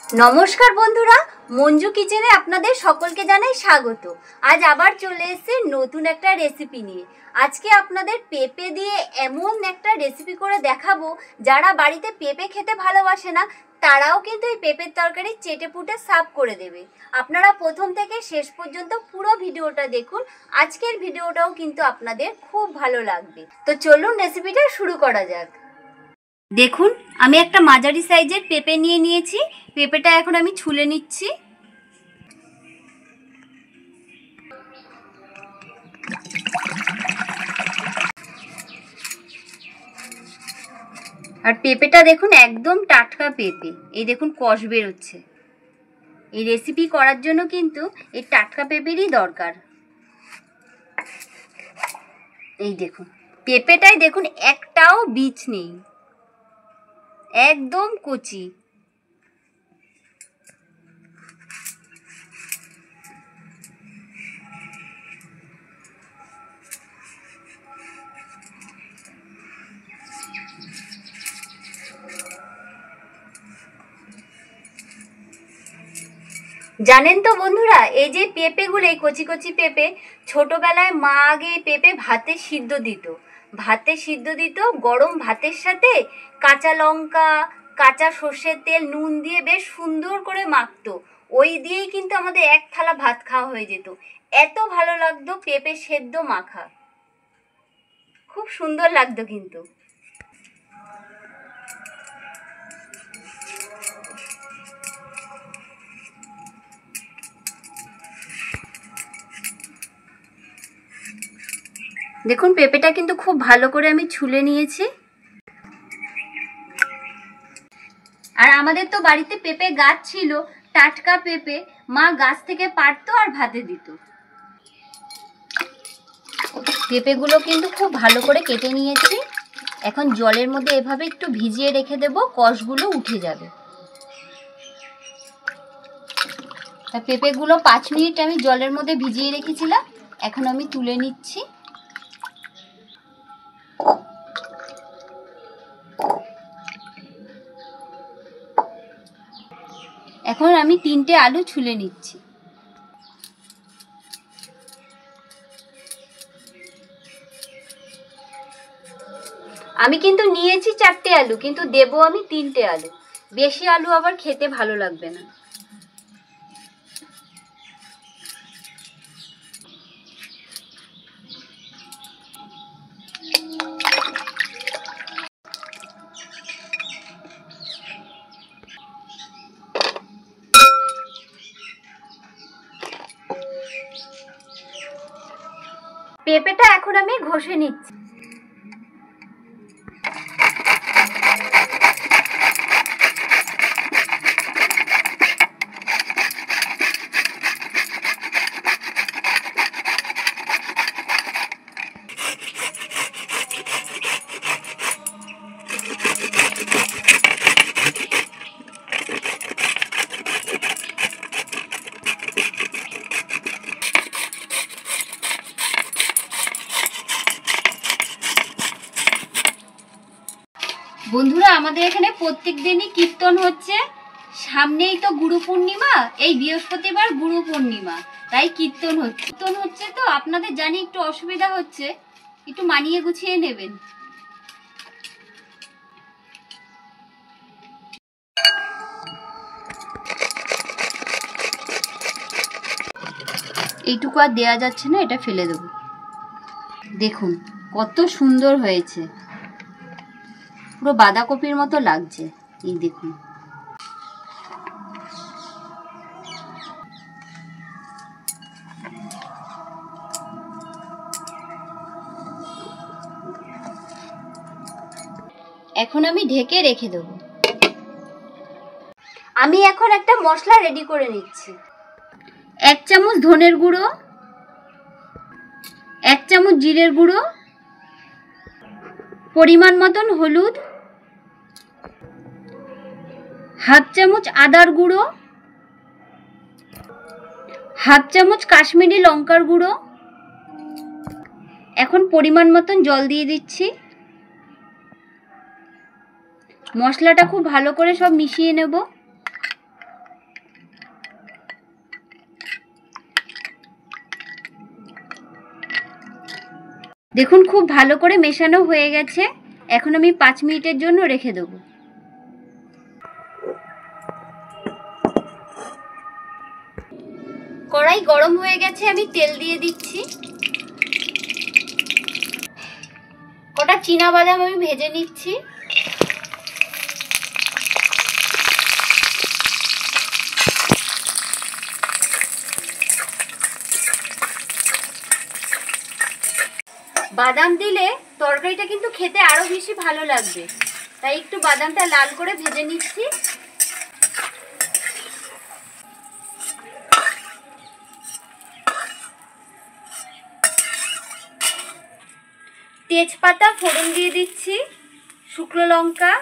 নমস্কার বন্ধুরা, মঞ্জু কিচেনে আপনাদের সকলকে জানাই স্বাগত। আজ আবার চলে এসেছি নতুন একটা রেসিপি নিয়ে। আজকে আপনাদের পেঁপে দিয়ে এমন একটা রেসিপি করে দেখাবো, যারা বাড়িতে পেঁপে খেতে ভালোবাসে না তারাও কিন্তু এই পেঁপের তরকারি চেটেপুটে সার্ভ করে দেবে। আপনারা প্রথম থেকে শেষ পর্যন্ত পুরো ভিডিওটা দেখুন। আজকের ভিডিওটাও কিন্তু আপনাদের খুব ভালো লাগবে। তো চলুন রেসিপিটা শুরু করা যাক। দেখুন, আমি একটা মাঝারি সাইজের পেঁপে নিয়ে নিয়েছি। পেঁপেটা এখন আমি ছুলে নিচ্ছি। আর পেঁপেটা দেখুন একদম টাটকা পেঁপে, এই দেখুন কষ বেরোচ্ছে। এই রেসিপি করার জন্য কিন্তু এই টাটকা পেঁপেরই দরকার। এই দেখুন পেঁপেটাই দেখুন একটাও বীজ নেই, একদম কচি। জানেন তো বন্ধুরা, এই যে পেঁপেগুলো, এই কচি কচি পেঁপে, ছোটবেলায় মা আগে পেঁপে ভাতে সিদ্ধ দিত। গরম ভাতের সাথে কাঁচা লঙ্কা, কাঁচা সর্ষের তেল, নুন দিয়ে বেশ সুন্দর করে মাখতো। ওই দিয়েই কিন্তু আমাদের এক থালা ভাত খাওয়া হয়ে যেত। এত ভালো লাগতো পেঁপে সেদ্ধ মাখা, খুব সুন্দর লাগতো কিন্তু। দেখুন পেঁপেটা কিন্তু খুব ভালো করে আমি ছুলে নিয়েছি। আর আমাদের তো বাড়িতে পেঁপে গাছ ছিল, টাটকা পেঁপে, মা গাছ থেকে পাড়তো আর ভাতে দিত। পেঁপেগুলো কিন্তু খুব ভালো করে কেটে নিয়েছি। এখন জলের মধ্যে এভাবে একটু ভিজিয়ে রেখে দেব, কষগুলো উঠে যাবে। তা পেঁপেগুলো 5 মিনিট আমি জলের মধ্যে ভিজিয়ে রেখেছিলাম, এখন আমি তুলে নিচ্ছি। এখন আমি 3টে আলু ছুলে নিচ্ছি। আমি কিন্তু নিয়েছি 4টে আলু, কিন্তু দেবো আমি 3টে আলু। বেশি আলু আবার খেতে ভালো লাগবে না। পেঁপেটা এখন আমি ঘষে নিচ্ছি। বন্ধুরা, আমাদের এখানে প্রত্যেক দিনই কীর্তন হচ্ছে। সামনেই তো গুরু পূর্ণিমা, এই বৃহস্পতিবার গুরু পূর্ণিমা, তাই কীর্তন হচ্ছে। তো আপনাদের জানি একটু অসুবিধা হচ্ছে, একটু মানিয়ে গুছিয়ে নেবেন। এইটুকু আর দেওয়া যাচ্ছে না, এটা ফেলে দেব। দেখুন কত সুন্দর হয়েছে, পুরো বাঁধাকপির মতো লাগছে। এই দেখুন, এখন আমি ঢেকে রেখে দেব। আমি এখন একটা মশলা রেডি করে নিচ্ছি। 1 চামচ ধনের গুঁড়ো, 1 চামচ জিরের গুঁড়ো, পরিমাণ মতন হলুদ, 1/2 চামচ আদার গুঁড়ো, 1/2 চামচ কাশ্মীরি লঙ্কার গুঁড়ো। এখন পরিমাণ মতন জল দিয়ে দিচ্ছি। মশলাটা খুব ভালো করে সব মিশিয়ে নেব। দেখুন খুব ভালো করে মেশানো হয়ে গেছে। এখন আমি 5 মিনিটের জন্য রেখে দেবো। কড়াই গরম হয়ে গেছে, আমি তেল দিয়ে দিচ্ছি। কটা চীনা বাদাম আমি ভেজে নিচ্ছি। বাদাম দিলে তরকারিটা কিন্তু খেতে আরো বেশি ভালো লাগবে, তাই একটু বাদামটা লাল করে ভেজে নিচ্ছি। তেজপাতা ফোড়ন দিয়ে দিচ্ছি, শুকনো লঙ্কা,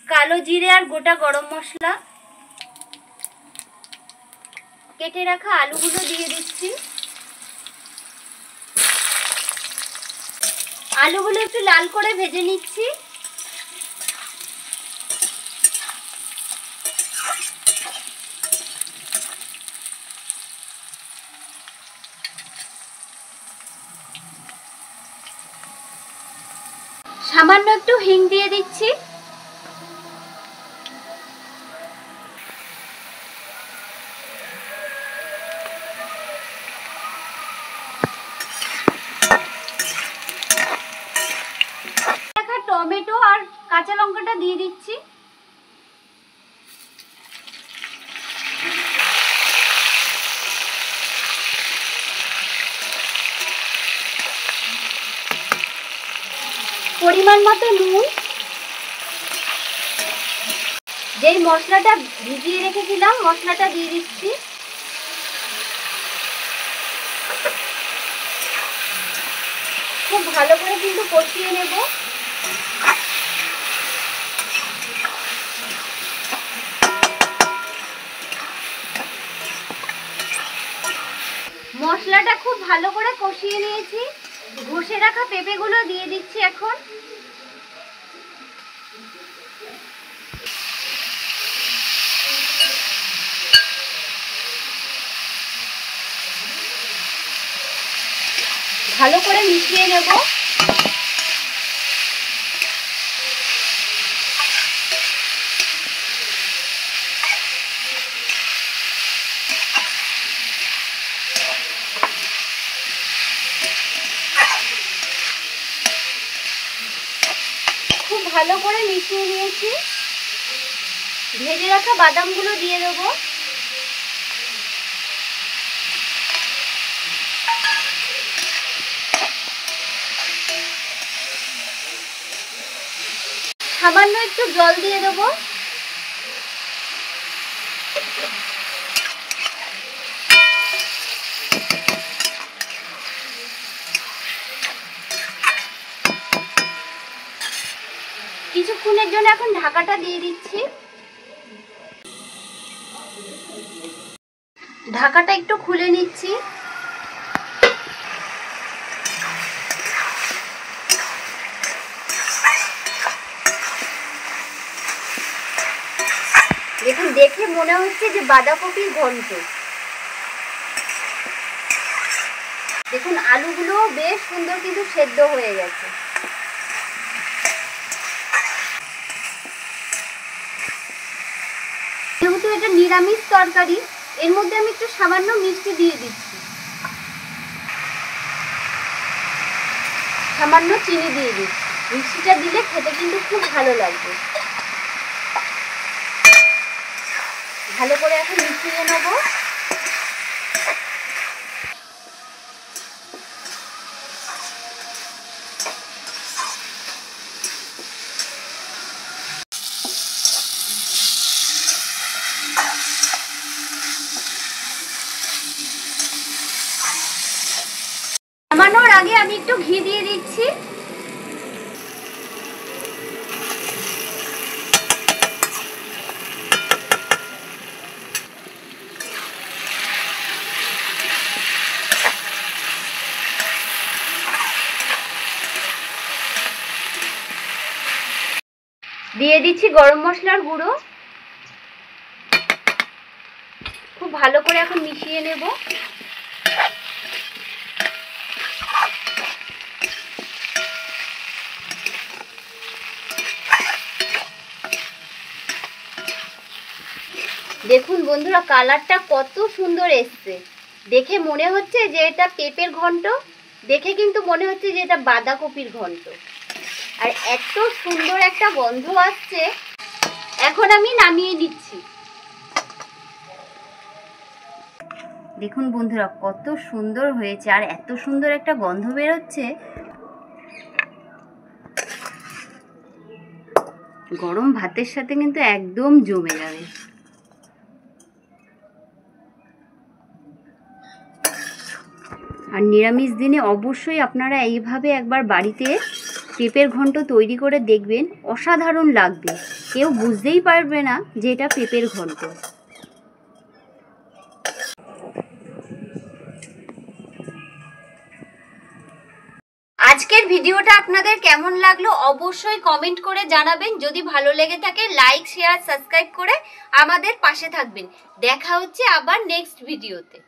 কালো জিরে আর গোটা গরম মশলা, কেটে রাখা আলুগুলো দিয়ে দিচ্ছি। আলুগুলো একটু লাল করে ভেজে নিচ্ছি। সামান্য একটু হিং দিয়ে দিচ্ছি। টমেটো আর কাঁচা লঙ্কাটা দিয়ে দিচ্ছি। পরিমাণ মতো নুন। যেই মশলাটা ভিজিয়ে রেখেছিলাম মশলাটা দিয়ে দিচ্ছি। খুব ভালো করে কিন্তু কষিয়ে নেব। মশলাটা খুব ভালো করে কষিয়ে নিয়েছি। ঘষে রাখা পেঁপেগুলো দিয়ে দিচ্ছি এখন। ভালো করে মিশিয়ে নেব। খুব ভালো করে মিশিয়ে নিয়েছি। ভেজে রাখা বাদামগুলো দিয়ে দেবো। সামান্য একটু জল দিয়ে দেবো। কিছুক্ষণের জন্য এখন ঢাকাটা দিয়ে দিচ্ছি। ঢাকাটা একটু খুলে নিচ্ছি। দেখুন, দেখে মনে হচ্ছে যে বাঁধাকপির ঘন্ট। দেখুন আলুগুলো বেশ সুন্দর কিন্তু সেদ্ধ হয়ে গেছে। যেহেতু এটা নিরামিষ তরকারি, এর মধ্যে আমি একটু সামান্য মিষ্টি দিয়ে দিচ্ছি। সামান্য চিনি দিয়ে দিচ্ছি। মিষ্টিটা দিলে খেতে কিন্তু খুব ভালো লাগবে। ভালো করে এখন মিশিয়ে নেব। নামানোর আগে আমি একটু ঘি দিয়ে দিচ্ছি। দিয়ে দিচ্ছি গরম মশলার গুঁড়ো। খুব ভালো করে এখন মিশিয়ে নেব। দেখুন বন্ধুরা, কালারটা কত সুন্দর এসছে। দেখে মনে হচ্ছে যে এটা পেঁপের ঘন্ট, দেখে কিন্তু মনে হচ্ছে যে এটা বাঁধাকপির ঘন্ট। আর এত সুন্দর একটা গন্ধ আসছে। এখন আমি নামিয়ে নিচ্ছি। দেখুন বন্ধুরা, কত সুন্দর হয়েছে আর এত সুন্দর একটা গন্ধ বেরোচ্ছে। গরম ভাতের সাথে কিন্তু একদম জমে যাবে। আর নিরামিষ দিনে অবশ্যই আপনারা এইভাবে একবার বাড়িতে পেঁপের ঘন্ট তৈরি করে দেখবেন, অসাধারণ লাগবে। কেউ বুঝতেই পারবে না যে এটা পেঁপের ঘন্ট। আজকের ভিডিওটা আপনাদের কেমন লাগলো অবশ্যই কমেন্ট করে জানাবেন। যদি ভালো লেগে থাকে লাইক, শেয়ার, সাবস্ক্রাইব করে আমাদের পাশে থাকবেন। দেখা হচ্ছে আবার নেক্সট ভিডিওতে।